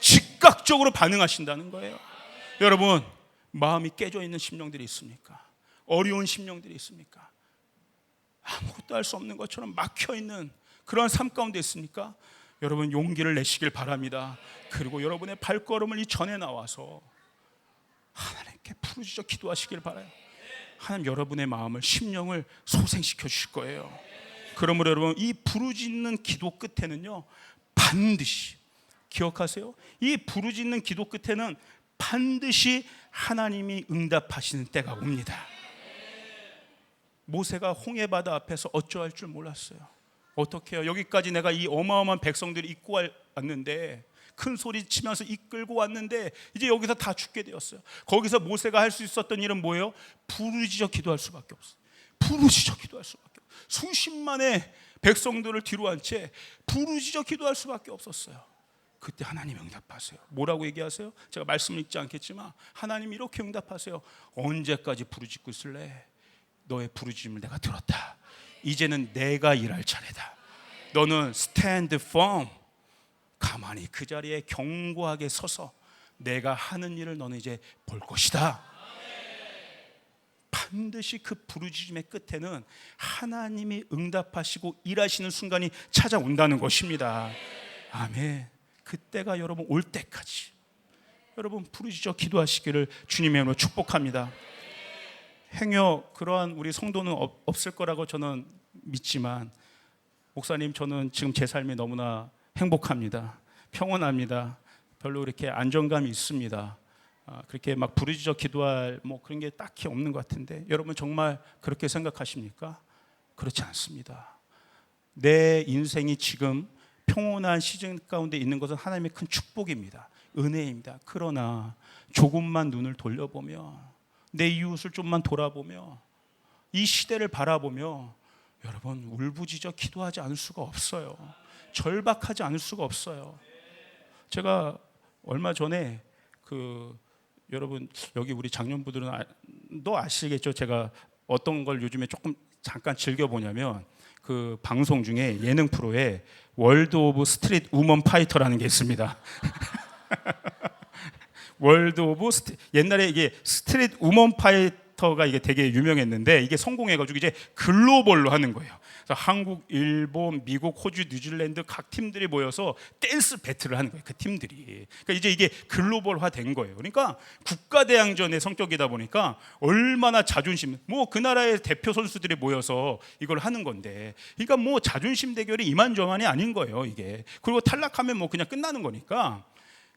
즉각적으로 반응하신다는 거예요. 여러분, 마음이 깨져 있는 심령들이 있습니까? 어려운 심령들이 있습니까? 아무것도 할 수 없는 것처럼 막혀 있는 그런 삶 가운데 있습니까? 여러분, 용기를 내시길 바랍니다. 그리고 여러분의 발걸음을 이 전에 나와서 하나님께 부르짖어 기도하시길 바라요. 하나님 여러분의 마음을, 심령을 소생시켜 주실 거예요. 그러므로 여러분, 이 부르짖는 기도 끝에는요, 반드시 기억하세요. 이 부르짖는 기도 끝에는 반드시 하나님이 응답하시는 때가 옵니다. 모세가 홍해바다 앞에서 어쩌할 줄 몰랐어요. 어떻게 해요? 여기까지 내가 이 어마어마한 백성들이 이끌고 왔는데, 큰 소리 치면서 이끌고 왔는데 이제 여기서 다 죽게 되었어요. 거기서 모세가 할 수 있었던 일은 뭐예요? 부르짖어 기도할 수밖에 없어요. 부르짖어 기도할 수밖에 없어요. 수십만의 백성들을 뒤로 한 채 부르짖어 기도할 수밖에 없었어요. 그때 하나님 응답하세요. 뭐라고 얘기하세요? 제가 말씀 읽지 않겠지만 하나님 이렇게 응답하세요. 언제까지 부르짖고 있을래? 너의 부르짖음을 내가 들었다. 이제는 내가 일할 차례다. 너는 stand firm. 가만히 그 자리에 견고하게 서서 내가 하는 일을 너는 이제 볼 것이다. 반드시 그 부르짖음의 끝에는 하나님이 응답하시고 일하시는 순간이 찾아온다는 것입니다. 아멘. 그때가 여러분 올 때까지 여러분 부르짖어 기도하시기를 주님의 이름으로 축복합니다. 행여 그러한 우리 성도는 없을 거라고 저는 믿지만, 목사님 저는 지금 제 삶이 너무나 행복합니다. 평온합니다. 별로 이렇게 안정감이 있습니다. 그렇게 막 부르짖어 기도할 뭐 그런 게 딱히 없는 것 같은데, 여러분 정말 그렇게 생각하십니까? 그렇지 않습니다. 내 인생이 지금 평온한 시즌 가운데 있는 것은 하나님의 큰 축복입니다. 은혜입니다. 그러나 조금만 눈을 돌려보며, 내 이웃을 좀만 돌아보며, 이 시대를 바라보며 여러분 울부짖어 기도하지 않을 수가 없어요. 절박하지 않을 수가 없어요. 제가 얼마 전에 여러분 여기 우리 장년부들은 아시겠죠? 제가 어떤 걸 요즘에 조금 잠깐 즐겨 보냐면 그 방송 중에 예능 프로에 월드 오브 스트릿 우먼 파이터라는 게 있습니다. 월드 오브 옛날에 이게 스트릿 우먼 파이터가 이게 되게 유명했는데, 이게 성공해가지고 이제 글로벌로 하는 거예요. 그래서 한국, 일본, 미국, 호주, 뉴질랜드 각 팀들이 모여서 댄스 배틀을 하는 거예요. 그 팀들이. 그러니까 이제 이게 글로벌화 된 거예요. 그러니까 국가대항전의 성격이다 보니까 얼마나 자존심, 뭐 그 나라의 대표 선수들이 모여서 이걸 하는 건데, 그러니까 뭐 자존심 대결이 이만저만이 아닌 거예요, 이게. 그리고 탈락하면 뭐 그냥 끝나는 거니까.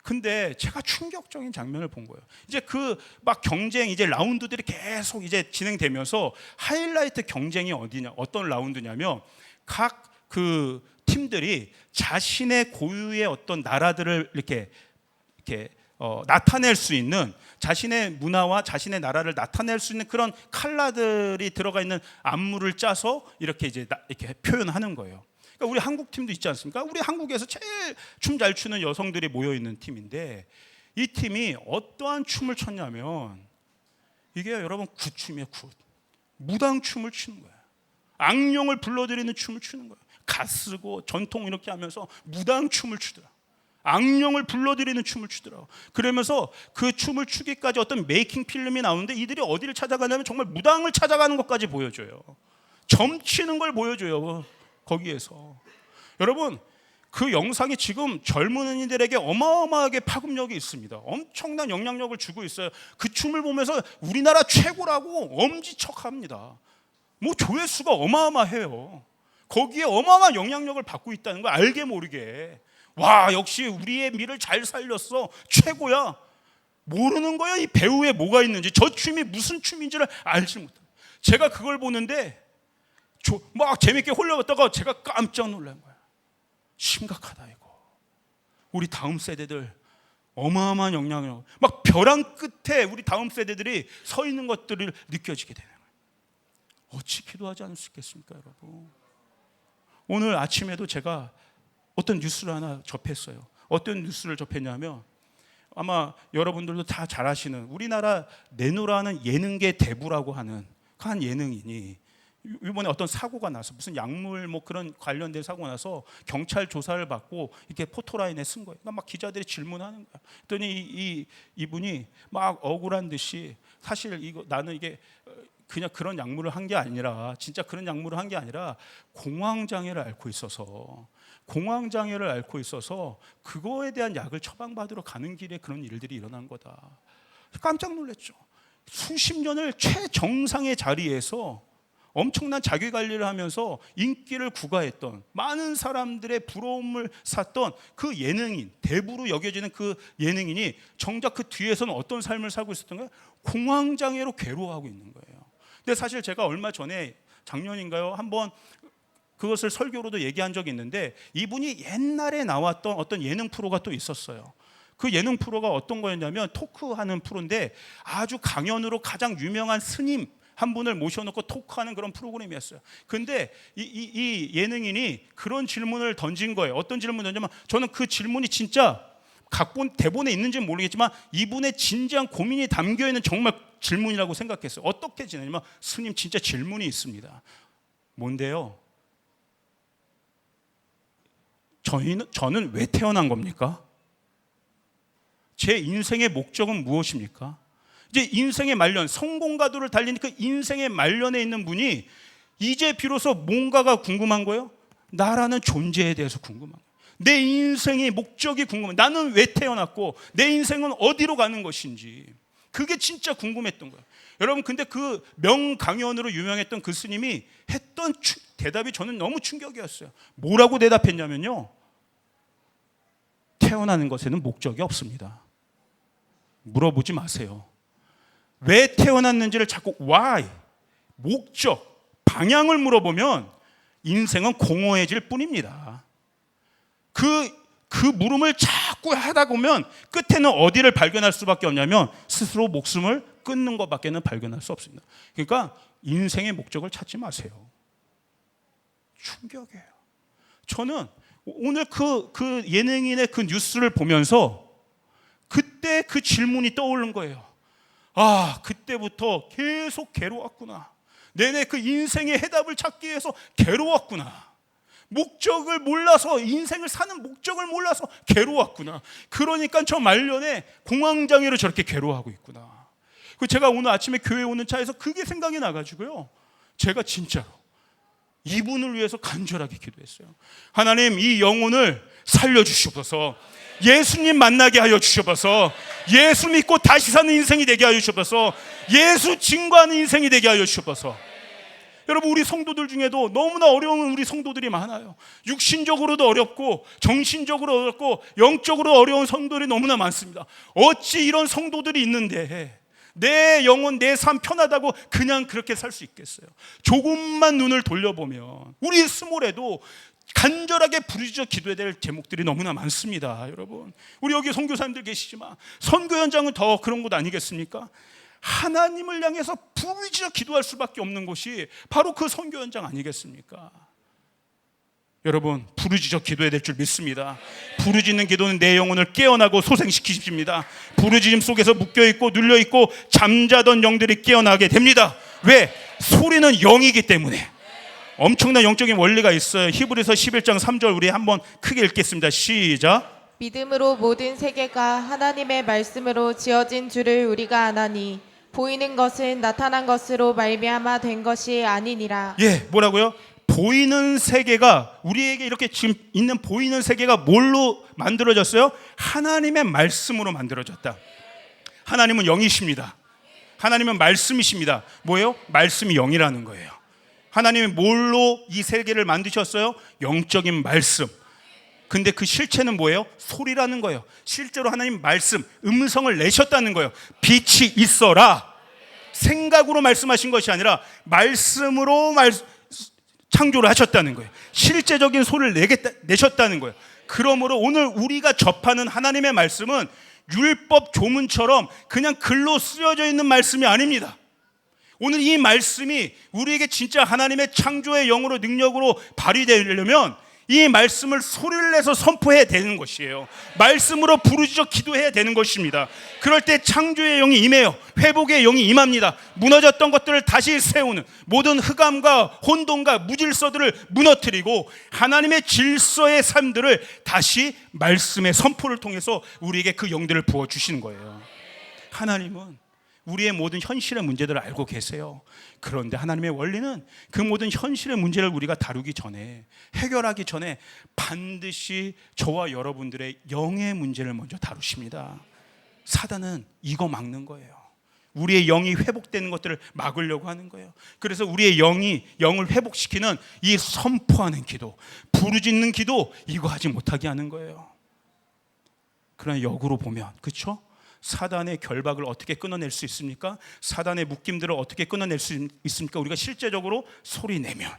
근데 제가 충격적인 장면을 본 거예요. 이제 그 막 경쟁, 이제 라운드들이 계속 이제 진행되면서 하이라이트 경쟁이 어떤 라운드냐면, 각 그 팀들이 자신의 고유의 어떤 나라들을 이렇게 나타낼 수 있는, 자신의 문화와 자신의 나라를 나타낼 수 있는 그런 컬러들이 들어가 있는 안무를 짜서 이렇게 이렇게 표현하는 거예요. 그러니까 우리 한국 팀도 있지 않습니까? 우리 한국에서 제일 춤 잘 추는 여성들이 모여 있는 팀인데, 이 팀이 어떠한 춤을 췄냐면, 이게 여러분 굿춤이에요. 굿. 무당춤을 추는 거예요. 악령을 불러들이는 춤을 추는 거예요. 갓 쓰고 전통 이렇게 하면서 무당춤을 추더라. 악령을 불러들이는 춤을 추더라고. 그러면서 그 춤을 추기까지 어떤 메이킹 필름이 나오는데, 이들이 어디를 찾아가냐면 정말 무당을 찾아가는 것까지 보여줘요. 점치는 걸 보여줘요. 거기에서 여러분 그 영상이 지금 젊은이들에게 어마어마하게 파급력이 있습니다. 엄청난 영향력을 주고 있어요. 그 춤을 보면서 우리나라 최고라고 엄지척합니다. 뭐 조회수가 어마어마해요. 거기에 어마어마한 영향력을 받고 있다는 걸 알게 모르게, 와 역시 우리의 미를 잘 살렸어, 최고야. 모르는 거예요. 이 배우에 뭐가 있는지, 저 춤이 무슨 춤인지를 알지 못해요. 제가 그걸 보는데 막 재밌게 홀려봤다가 제가 깜짝 놀란 거야. 심각하다 이거. 우리 다음 세대들 어마어마한 영향력, 막 벼랑 끝에 우리 다음 세대들이 서 있는 것들을 느껴지게 되는 거예요. 어찌 기도하지 않을 수 있겠습니까, 여러분? 오늘 아침에도 제가 어떤 뉴스를 하나 접했어요. 어떤 뉴스를 접했냐면, 아마 여러분들도 다 잘 아시는 우리나라 내노라는 예능계 대부라고 하는 그 한 예능인이 이번에 어떤 사고가 나서, 무슨 약물 뭐 그런 관련된 사고가 나서 경찰 조사를 받고 이렇게 포토라인에 쓴 거예요. 그러니까 막 기자들이 질문하는 거야. 그랬더니 이분이 막 억울한 듯이, 사실 나는 이게 그냥 그런 약물을 한 게 아니라, 진짜 그런 약물을 한 게 아니라 공황장애를 앓고 있어서 그거에 대한 약을 처방받으러 가는 길에 그런 일들이 일어난 거다. 깜짝 놀랐죠. 수십 년을 최정상의 자리에서 엄청난 자기관리를 하면서 인기를 구가했던, 많은 사람들의 부러움을 샀던 그 예능인, 대부로 여겨지는 그 예능인이 정작 그 뒤에서는 어떤 삶을 살고 있었던 거예요? 공황장애로 괴로워하고 있는 거예요. 근데 사실 제가 얼마 전에, 작년인가요? 한번 그것을 설교로도 얘기한 적이 있는데, 이분이 옛날에 나왔던 어떤 예능 프로가 또 있었어요. 그 예능 프로가 어떤 거였냐면 토크하는 프로인데, 아주 강연으로 가장 유명한 스님, 한 분을 모셔놓고 토크하는 그런 프로그램이었어요. 근데 이 예능인이 그런 질문을 던진 거예요. 어떤 질문을 던지면 저는 그 질문이 진짜 각본 대본에 있는지는 모르겠지만 이분의 진지한 고민이 담겨있는 정말 질문이라고 생각했어요. 어떻게 지내냐면 스님 진짜 질문이 있습니다. 뭔데요? 저는 왜 태어난 겁니까? 제 인생의 목적은 무엇입니까? 이제 인생의 말년, 성공가도를 달리는 그 인생의 말년에 있는 분이 이제 비로소 뭔가가 궁금한 거예요? 나라는 존재에 대해서 궁금한 거예요. 내 인생의 목적이 궁금해. 나는 왜 태어났고 내 인생은 어디로 가는 것인지. 그게 진짜 궁금했던 거예요. 여러분, 근데 그 명강연으로 유명했던 그 스님이 했던 대답이 저는 너무 충격이었어요. 뭐라고 대답했냐면요, 태어나는 것에는 목적이 없습니다. 물어보지 마세요. 왜 태어났는지를 자꾸 why, 목적, 방향을 물어보면 인생은 공허해질 뿐입니다. 그 물음을 자꾸 하다 보면 끝에는 어디를 발견할 수밖에 없냐면 스스로 목숨을 끊는 것밖에는 발견할 수 없습니다. 그러니까 인생의 목적을 찾지 마세요. 충격이에요. 저는 오늘 그 예능인의 그 뉴스를 보면서 그때 그 질문이 떠오른 거예요. 아, 그때부터 계속 괴로웠구나. 내내 그 인생의 해답을 찾기 위해서 괴로웠구나. 목적을 몰라서, 인생을 사는 목적을 몰라서 괴로웠구나. 그러니까 저 말년에 공황장애로 저렇게 괴로워하고 있구나. 제가 오늘 아침에 교회 오는 차에서 그게 생각이 나가지고요, 제가 진짜로 이분을 위해서 간절하게 기도했어요. 하나님, 이 영혼을 살려주시옵소서. 예수님 만나게 하여 주시옵소서. 예수 믿고 다시 사는 인생이 되게 하여 주시옵소서. 예수 증거하는 인생이 되게 하여 주시옵소서. 여러분, 우리 성도들 중에도 너무나 어려운 우리 성도들이 많아요. 육신적으로도 어렵고 정신적으로 어렵고 영적으로 어려운 성도들이 너무나 많습니다. 어찌 이런 성도들이 있는데 내 영혼, 내 삶 편하다고 그냥 그렇게 살 수 있겠어요? 조금만 눈을 돌려보면 우리 스몰에도 간절하게 부르짖어 기도해야 될 제목들이 너무나 많습니다. 여러분, 우리 여기 선교사님들 계시지만 선교 현장은 더 그런 곳 아니겠습니까? 하나님을 향해서 부르짖어 기도할 수밖에 없는 곳이 바로 그 선교 현장 아니겠습니까? 여러분, 부르짖어 기도해야 될 줄 믿습니다. 부르짖는 기도는 내 영혼을 깨어나고 소생시키십니다. 부르짖음 속에서 묶여있고 눌려있고 잠자던 영들이 깨어나게 됩니다. 왜? 소리는 영이기 때문에. 엄청난 영적인 원리가 있어요. 히브리서 11장 3절 우리 한번 크게 읽겠습니다. 시작. 믿음으로 모든 세계가 하나님의 말씀으로 지어진 줄을 우리가 아나니 보이는 것은 나타난 것으로 말미암아 된 것이 아니니라. 예, 뭐라고요? 보이는 세계가, 우리에게 이렇게 지금 있는 보이는 세계가 뭘로 만들어졌어요? 하나님의 말씀으로 만들어졌다. 하나님은 영이십니다. 하나님은 말씀이십니다. 뭐예요? 말씀이 영이라는 거예요. 하나님이 뭘로 이 세계를 만드셨어요? 영적인 말씀. 근데 그 실체는 뭐예요? 소리라는 거예요. 실제로 하나님 말씀, 음성을 내셨다는 거예요. 빛이 있어라. 생각으로 말씀하신 것이 아니라 말씀으로 창조를 하셨다는 거예요. 실제적인 소리를 내셨다는 거예요. 그러므로 오늘 우리가 접하는 하나님의 말씀은 율법 조문처럼 그냥 글로 쓰여져 있는 말씀이 아닙니다. 오늘 이 말씀이 우리에게 진짜 하나님의 창조의 영으로 능력으로 발휘되려면 이 말씀을 소리를 내서 선포해야 되는 것이에요. 말씀으로 부르짖어 기도해야 되는 것입니다. 그럴 때 창조의 영이 임해요. 회복의 영이 임합니다. 무너졌던 것들을 다시 세우는, 모든 흑암과 혼돈과 무질서들을 무너뜨리고 하나님의 질서의 삶들을 다시 말씀의 선포를 통해서 우리에게 그 영들을 부어주시는 거예요. 하나님은 우리의 모든 현실의 문제들을 알고 계세요. 그런데 하나님의 원리는 그 모든 현실의 문제를 우리가 다루기 전에, 해결하기 전에 반드시 저와 여러분들의 영의 문제를 먼저 다루십니다. 사단은 이거 막는 거예요. 우리의 영이 회복되는 것들을 막으려고 하는 거예요. 그래서 우리의 영을 회복시키는 이 선포하는 기도, 부르짖는 기도, 이거 하지 못하게 하는 거예요. 그러나 역으로 보면, 그렇죠? 사단의 결박을 어떻게 끊어낼 수 있습니까? 사단의 묶임들을 어떻게 끊어낼 수 있습니까? 우리가 실제적으로 소리내면,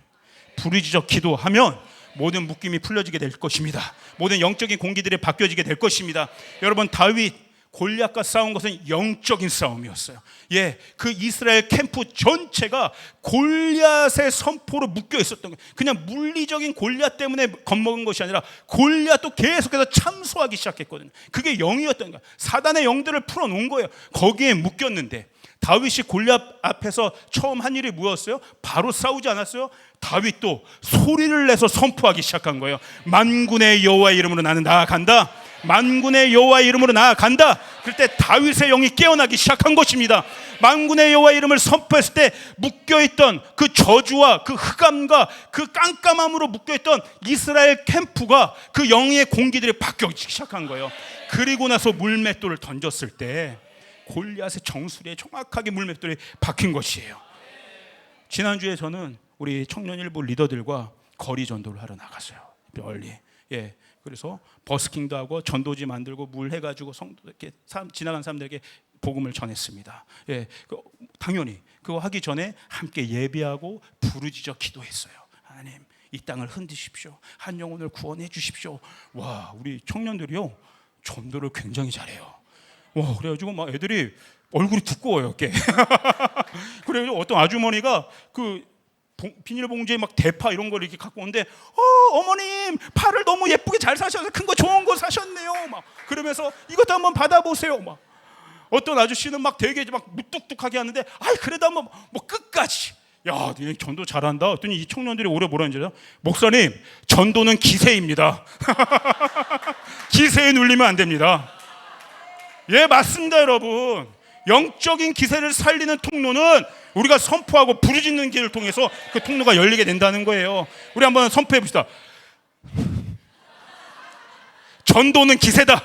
부르짖어 기도하면 모든 묶임이 풀려지게 될 것입니다. 모든 영적인 공기들이 바뀌어지게 될 것입니다. 여러분, 다윗 골리앗과 싸운 것은 영적인 싸움이었어요. 예, 그 이스라엘 캠프 전체가 골리앗의 선포로 묶여 있었던 거예요. 그냥 물리적인 골리앗 때문에 겁먹은 것이 아니라 골리앗도 계속해서 참소하기 시작했거든요. 그게 영이었던 거예요. 사단의 영들을 풀어놓은 거예요. 거기에 묶였는데 다윗이 골리앗 앞에서 처음 한 일이 뭐였어요? 바로 싸우지 않았어요? 다윗도 소리를 내서 선포하기 시작한 거예요. 만군의 여호와의 이름으로 나는 나아간다. 만군의 여호와의 이름으로 나아간다. 그때 다윗의 영이 깨어나기 시작한 것입니다. 만군의 여호와의 이름을 선포했을 때 묶여있던 그 저주와 그 흑암과 그 깜깜함으로 묶여있던 이스라엘 캠프가 그 영의 공기들이 바뀌기 시작한 거예요. 그리고 나서 물맷돌을 던졌을 때 골리앗의 정수리에 정확하게 물맷돌이 박힌 것이에요. 지난주에 저는 우리 청년일부 리더들과 거리 전도를 하러 나갔어요. 멀리. 예. 그래서 버스킹도 하고 전도지 만들고 물 해가지고 성도들께 지나간 사람들에게 복음을 전했습니다. 예. 당연히 그거 하기 전에 함께 예배하고 부르짖어 기도했어요. 하나님, 이 땅을 흔드십시오. 한 영혼을 구원해 주십시오. 와, 우리 청년들이요 전도를 굉장히 잘해요. 와, 그래가지고 막 애들이 얼굴이 두꺼워요, 꽤. 그래가지고 어떤 아주머니가 그 비닐봉지에 막 대파 이런 걸 이렇게 갖고 오는데, 어머님 파를 너무 예쁘게 잘 사셔서 큰 거 좋은 거 사셨네요. 막 그러면서 이것도 한번 받아보세요. 막 어떤 아저씨는 막 되게 막 무뚝뚝하게 하는데, 그래도 한번 뭐 끝까지. 야, 너 전도 잘한다. 했더니 이 청년들이 올해 뭐라 했는지 알아요? 목사님, 전도는 기세입니다. 기세에 눌리면 안 됩니다. 예, 맞습니다, 여러분. 영적인 기세를 살리는 통로는 우리가 선포하고 부르짖는 길을 통해서 그 통로가 열리게 된다는 거예요. 우리 한번 선포해 봅시다. 전도는 기세다.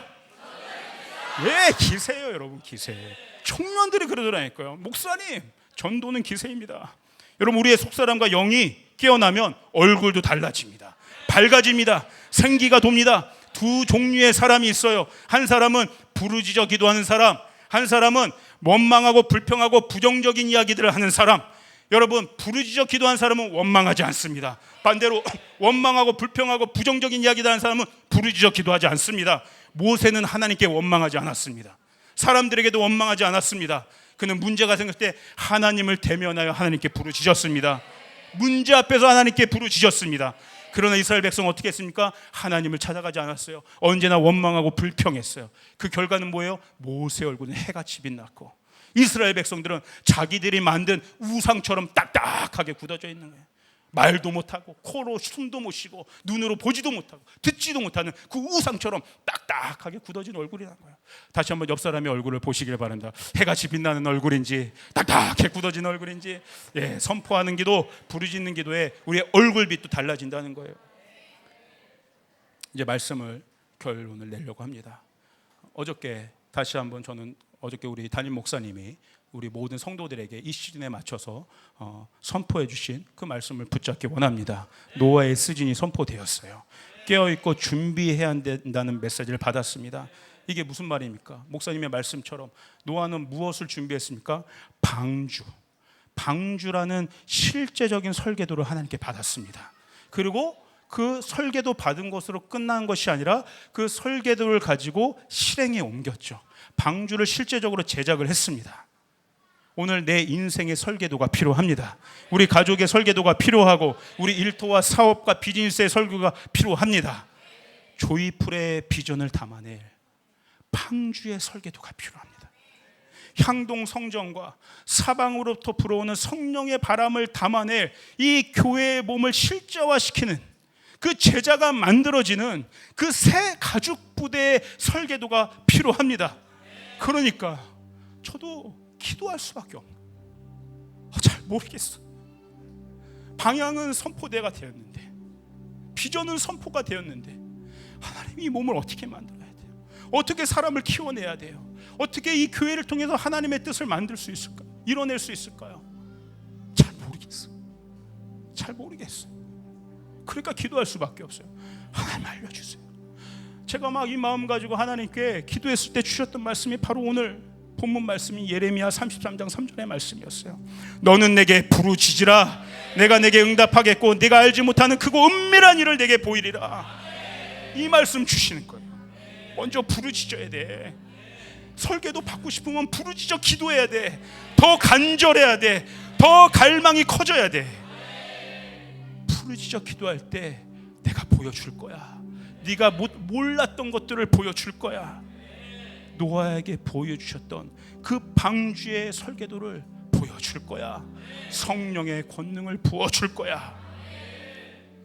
예, 기세예요, 여러분. 기세. 청년들이 그러더라니까요. 목사님, 전도는 기세입니다. 여러분, 우리의 속사람과 영이 깨어나면 얼굴도 달라집니다. 밝아집니다. 생기가 돕니다. 두 종류의 사람이 있어요. 한 사람은 부르짖어 기도하는 사람, 한 사람은 원망하고 불평하고 부정적인 이야기들을 하는 사람. 여러분, 부르짖어 기도하는 사람은 원망하지 않습니다. 반대로 원망하고 불평하고 부정적인 이야기를 하는 사람은 부르짖어 기도하지 않습니다. 모세는 하나님께 원망하지 않았습니다. 사람들에게도 원망하지 않았습니다. 그는 문제가 생겼을 때 하나님을 대면하여 하나님께 부르짖었습니다. 문제 앞에서 하나님께 부르짖었습니다. 그러나 이스라엘 백성은 어떻게 했습니까? 하나님을 찾아가지 않았어요. 언제나 원망하고 불평했어요. 그 결과는 뭐예요? 모세 얼굴은 해같이 빛났고 이스라엘 백성들은 자기들이 만든 우상처럼 딱딱하게 굳어져 있는 거예요. 말도 못하고 코로 숨도 못 쉬고 눈으로 보지도 못하고 듣지도 못하는 그 우상처럼 딱딱하게 굳어진 얼굴이 난 거예요. 다시 한번 옆 사람의 얼굴을 보시길 바란다. 해같이 빛나는 얼굴인지 딱딱하게 굳어진 얼굴인지, 예, 선포하는 기도, 부르짖는 기도에 우리의 얼굴빛도 달라진다는 거예요. 이제 말씀을 결론을 내려고 합니다. 어저께 다시 한번 저는 어저께 우리 담임 목사님이 우리 모든 성도들에게 이 시즌에 맞춰서 선포해 주신 그 말씀을 붙잡기 원합니다. 노아의 스진이 선포되었어요. 깨어있고 준비해야 한다는 메시지를 받았습니다. 이게 무슨 말입니까? 목사님의 말씀처럼 노아는 무엇을 준비했습니까? 방주라는 실제적인 설계도를 하나님께 받았습니다. 그리고 그 설계도 받은 것으로 끝난 것이 아니라 그 설계도를 가지고 실행에 옮겼죠. 방주를 실제적으로 제작을 했습니다. 오늘 내 인생의 설계도가 필요합니다. 우리 가족의 설계도가 필요하고 우리 일터와 사업과 비즈니스의 설계도가 필요합니다. 조이풀의 비전을 담아낼 방주의 설계도가 필요합니다. 향동 성전과 사방으로부터 불어오는 성령의 바람을 담아낼 이 교회의 몸을 실제화시키는 그 제자가 만들어지는 그 새 가죽 부대의 설계도가 필요합니다. 그러니까 저도 기도할 수밖에 없는, 잘 모르겠어. 방향은 선포대가 되었는데, 비전은 선포가 되었는데, 하나님 이 몸을 어떻게 만들어야 돼요? 어떻게 사람을 키워내야 돼요? 어떻게 이 교회를 통해서 하나님의 뜻을 만들 수 있을까요? 이뤄낼 수 있을까요? 잘 모르겠어요. 그러니까 기도할 수밖에 없어요. 하나님 알려주세요. 제가 막 이 마음 가지고 하나님께 기도했을 때 주셨던 말씀이 바로 오늘 본문 말씀이 예레미야 33장 3절의 말씀이었어요. 너는 내게 부르짖으라. 내가 내게 응답하겠고 네가 알지 못하는 크고 은밀한 일을 내게 보이리라. 이 말씀 주시는 거예요. 먼저 부르짖어야 돼. 설계도 받고 싶으면 부르짖어 기도해야 돼. 더 간절해야 돼. 더 갈망이 커져야 돼. 부르짖어 기도할 때 내가 보여줄 거야. 네가 몰랐던 것들을 보여줄 거야. 노아에게 보여주셨던 그 방주의 설계도를 보여줄 거야. 성령의 권능을 부어줄 거야.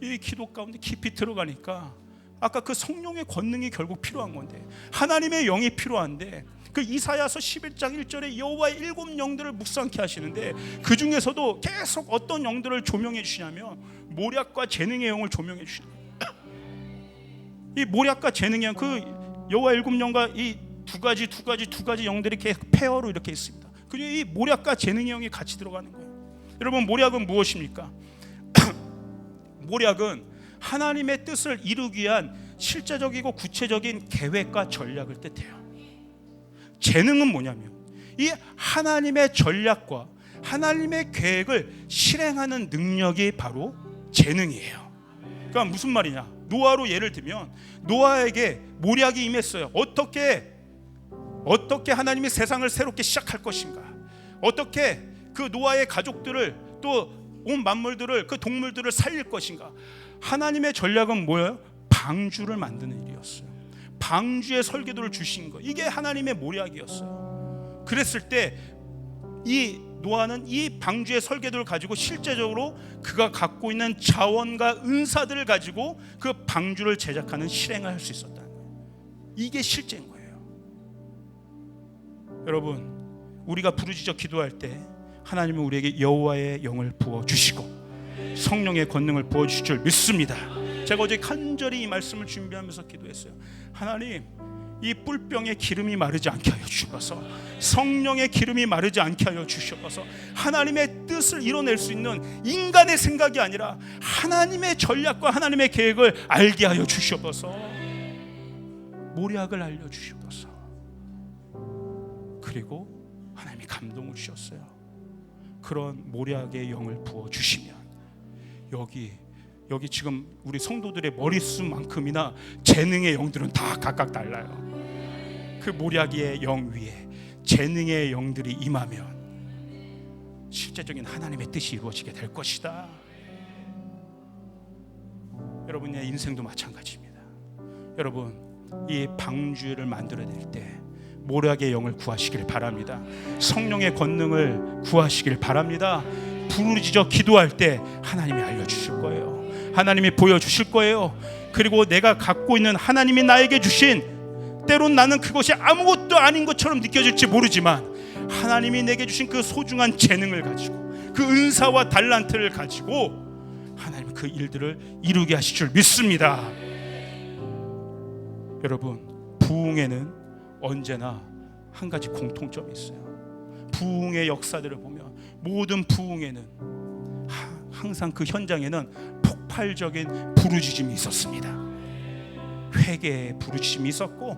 이 기도 가운데 깊이 들어가니까 아까 그 성령의 권능이 결국 필요한 건데, 하나님의 영이 필요한데, 그 이사야서 11장 1절에 여호와의 7 영들을 묵상케 하시는데, 그 중에서도 계속 어떤 영들을 조명해 주시냐면 모략과 재능의 영을 조명해 주시는 거예요. 이 모략과 재능의 영, 그 여호와의 7 영과 이 두 가지 영들이 계속 페어로 이렇게 있습니다. 그리고 이 모략과 재능의 영이 같이 들어가는 거예요. 여러분, 모략은 무엇입니까? 모략은 하나님의 뜻을 이루기 위한 실제적이고 구체적인 계획과 전략을 뜻해요. 재능은 뭐냐면 이 하나님의 전략과 하나님의 계획을 실행하는 능력이 바로 재능이에요. 그러니까 무슨 말이냐? 노아로 예를 들면 노아에게 모략이 임했어요. 어떻게 하나님이 세상을 새롭게 시작할 것인가? 어떻게 그 노아의 가족들을, 또 온 만물들을, 그 동물들을 살릴 것인가? 하나님의 전략은 뭐예요? 방주를 만드는 일이었어요. 방주의 설계도를 주신 거, 이게 하나님의 모략이었어요. 그랬을 때 이 노아는 이 방주의 설계도를 가지고 실제적으로 그가 갖고 있는 자원과 은사들을 가지고 그 방주를 제작하는 실행을 할 수 있었다는 거예요. 이게 실제인 거예요. 여러분, 우리가 부르짖어 기도할 때 하나님은 우리에게 여호와의 영을 부어주시고 성령의 권능을 부어주실 줄 믿습니다. 제가 어제 간절히 이 말씀을 준비하면서 기도했어요. 하나님, 이 뿔병에 기름이 마르지 않게 하여 주셔서, 성령의 기름이 마르지 않게 하여 주셔서, 하나님의 뜻을 이뤄낼 수 있는 인간의 생각이 아니라 하나님의 전략과 하나님의 계획을 알게 하여 주셔서, 모략을 알려주셔서, 그리고 하나님이 감동을 주셨어요. 그런 모략의 영을 부어주시면 여기 지금 우리 성도들의 머릿수만큼이나 재능의 영들은 다 각각 달라요. 그 모략의 영 위에 재능의 영들이 임하면 실제적인 하나님의 뜻이 이루어지게 될 것이다. 여러분의 인생도 마찬가지입니다. 여러분, 이 방주를 만들어낼 때 모략의 영을 구하시길 바랍니다. 성령의 권능을 구하시길 바랍니다. 부르짖어 기도할 때 하나님이 알려주실 거예요. 하나님이 보여주실 거예요. 그리고 내가 갖고 있는 하나님이 나에게 주신, 때론 나는 그것이 아무것도 아닌 것처럼 느껴질지 모르지만 하나님이 내게 주신 그 소중한 재능을 가지고, 그 은사와 달란트를 가지고 하나님은 그 일들을 이루게 하실 줄 믿습니다. 여러분, 부흥에는 언제나 한 가지 공통점이 있어요. 부흥의 역사들을 보면 모든 부흥에는 항상 그 현장에는 폭발적인 부르짖음이 있었습니다. 회개의 부르짖음이 있었고,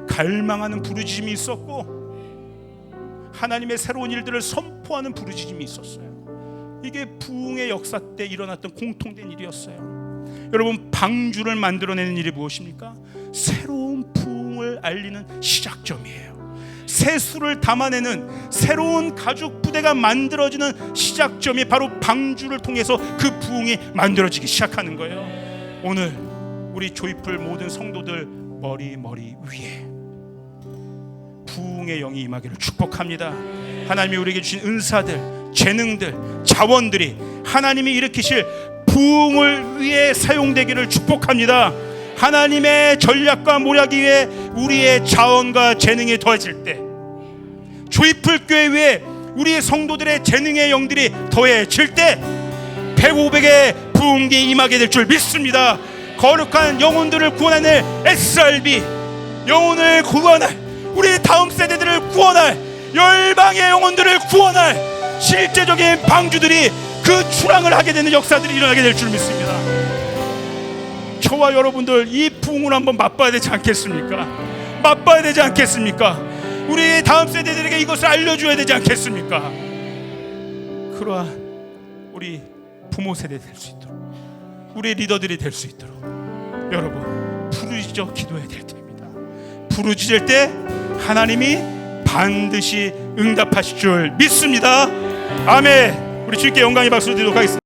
갈망하는 부르짖음이 있었고, 하나님의 새로운 일들을 선포하는 부르짖음이 있었어요. 이게 부흥의 역사 때 일어났던 공통된 일이었어요. 여러분, 방주를 만들어내는 일이 무엇입니까? 새로운 부흥을 알리는 시작점이에요. 세수를 담아내는 새로운 가죽 부대가 만들어지는 시작점이 바로 방주를 통해서 그 부흥이 만들어지기 시작하는 거예요. 오늘 우리 조이풀 모든 성도들 머리 위에 부흥의 영이 임하기를 축복합니다. 하나님이 우리에게 주신 은사들, 재능들, 자원들이 하나님이 일으키실 부흥을 위해 사용되기를 축복합니다. 하나님의 전략과 모략이 위해 우리의 자원과 재능이 더해질 때, 조이풀 교회 위에 우리의 성도들의 재능의 영들이 더해질 때 100~500의 부흥이 임하게 될 줄 믿습니다. 거룩한 영혼들을 구원하는 SRB, 영혼을 구원할, 우리 다음 세대들을 구원할, 열방의 영혼들을 구원할 실제적인 방주들이 그 출항을 하게 되는 역사들이 일어나게 될 줄 믿습니다. 저와 여러분들 이 부흥을 한번 맛봐야 되지 않겠습니까? 맛봐야 되지 않겠습니까? 우리 다음 세대들에게 이것을 알려줘야 되지 않겠습니까? 그러한 우리 부모 세대 될 수 있도록, 우리 리더들이 될 수 있도록 여러분 부르짖어 기도해야 될 때입니다. 부르짖을 때 하나님이 반드시 응답하실 줄 믿습니다. 아멘. 우리 주님께 영광의 박수를 드리도록 하겠습니다.